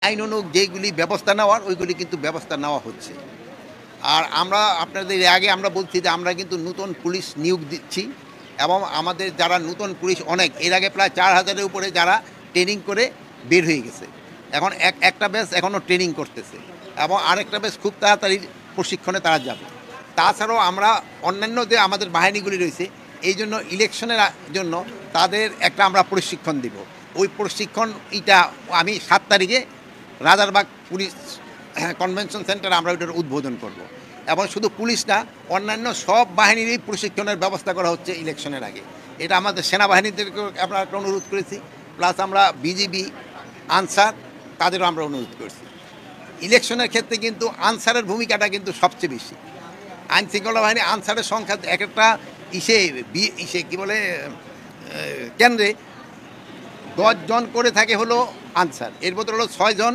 আইনানুগ যেগুলি ব্যবস্থা নেওয়ার ওইগুলি কিন্তু ব্যবস্থা নেওয়া হচ্ছে। আর আমরা আপনাদের আগে আমরা বলছি যে আমরা কিন্তু নতুন পুলিশ নিয়োগ দিচ্ছি এবং আমাদের যারা নতুন পুলিশ অনেক এর আগে প্রায় 4000-এর উপরে যারা ট্রেনিং করে বের হয়ে গেছে। এখন একটা ব্যাচ এখনও ট্রেনিং করতেছে এবং আরেকটা ব্যাচ খুব তাড়াতাড়ি প্রশিক্ষণে তারা যাবে। তাছাড়াও আমরা অন্যান্য যে আমাদের বাহিনীগুলি রয়েছে এই জন্য ইলেকশনের জন্য তাদের একটা আমরা প্রশিক্ষণ দিব। ওই প্রশিক্ষণ আমি 7 তারিখে রাজারবাগ পুলিশ কনভেনশন সেন্টারে আমরা ওইটার উদ্বোধন করব। এবং শুধু পুলিশ না, অন্যান্য সব বাহিনীরই প্রশিক্ষণের ব্যবস্থা করা হচ্ছে ইলেকশনের আগে। এটা আমাদের সেনাবাহিনীদেরকেও আমরা একটা অনুরোধ করেছি, প্লাস আমরা বিজিবি, আনসার তাদেরও আমরা অনুরোধ করছি। ইলেকশনের ক্ষেত্রে কিন্তু আনসারের ভূমিকাটা কিন্তু সবচেয়ে বেশি। আইনশৃঙ্খলা বাহিনী আনসারের সংখ্যা একটা কী বলে কেন্দ্রে 10 জন করে থাকে হলো আনসার, এর ভিতরে হলো 6 জন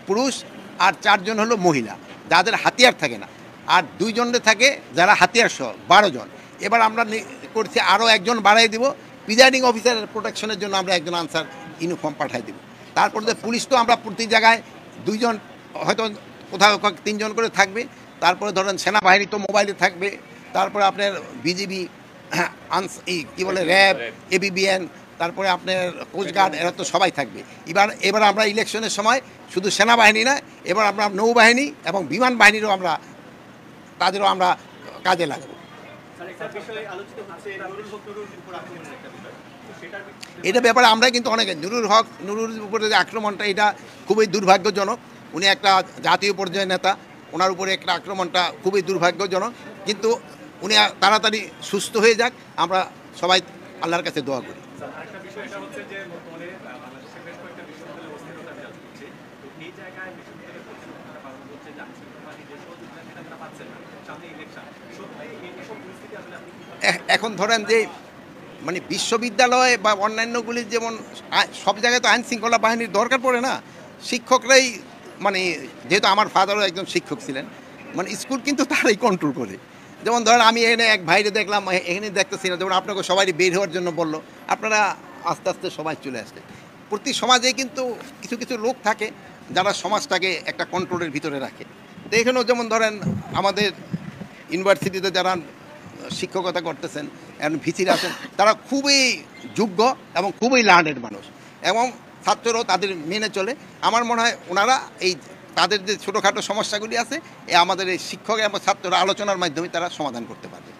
পুরুষ আর 4 জন হলো মহিলা যাদের হাতিয়ার থাকে না, আর 2 জনে থাকে যারা হাতিয়ার সহ 12 জন। এবার আমরা করছি আরও একজন বাড়াই দিব, প্রিজাইডিং অফিসারের প্রোটেকশনের জন্য আমরা একজন আনসার ইউনিফর্ম পাঠাই দিব। তারপরে পুলিশ তো আমরা প্রতি জায়গায় 2 জন, হয়তো কোথাও 3 জন করে থাকবে। তারপরে ধরেন সেনাবাহিনী তো মোবাইলে থাকবে, তারপরে আপনার বিজিবি, কী বলে র্যাব, এবিবিএন, তারপরে আপনার কোস্টগার্ড, এরা তো সবাই থাকবে। এবার আমরা ইলেকশনের সময় শুধু সেনাবাহিনী না, এবার আমরা নৌবাহিনী এবং বিমান বাহিনীরও তাদেরও আমরা কাজে লাগাবো। এটা ব্যাপারে আমরা কিন্তু অনেকে নুরুর উপরে যে আক্রমণটা, এটা খুবই দুর্ভাগ্যজনক। উনি একটা জাতীয় পর্যায়ের নেতা, ওনার উপরে একটা আক্রমণটা খুবই দুর্ভাগ্যজনক। কিন্তু উনি তাড়াতাড়ি সুস্থ হয়ে যাক, আমরা সবাই আল্লাহর কাছে দোয়া করি। এখন ধরেন যে মানে বিশ্ববিদ্যালয় বা অন্যান্যগুলি যেমন সব জায়গায় তো আইন শৃঙ্খলা বাহিনীর দরকার পড়ে না, শিক্ষকরাই মানে যেহেতু আমার ফাদারও একজন শিক্ষক ছিলেন, মানে স্কুল কিন্তু তারাই কন্ট্রোল করে। যেমন ধরেন আমি এখানে এক ভাইরে দেখলাম, এখানে দেখতেছি না, যেমন আপনাকে সবাই বের হওয়ার জন্য বললো, আপনারা আস্তে আস্তে সবাই চলে আসছে। প্রতি সমাজে কিন্তু কিছু কিছু লোক থাকে যারা সমাজটাকে একটা কন্ট্রোলের ভিতরে রাখে। তো এখানেও যেমন ধরেন আমাদের ইউনিভার্সিটিতে যারা শিক্ষকতা করতেছেন এবং ভিসিরা আছেন, তারা খুবই যোগ্য এবং খুবই লার্নেড মানুষ, এবং ছাত্ররাও তাদের মেনে চলে। আমার মনে হয় ওনারা তাদের যে ছোটোখাটো সমস্যাগুলি আছে আমাদের এই শিক্ষক এবং ছাত্ররা আলোচনার মাধ্যমে তারা সমাধান করতে পারবে।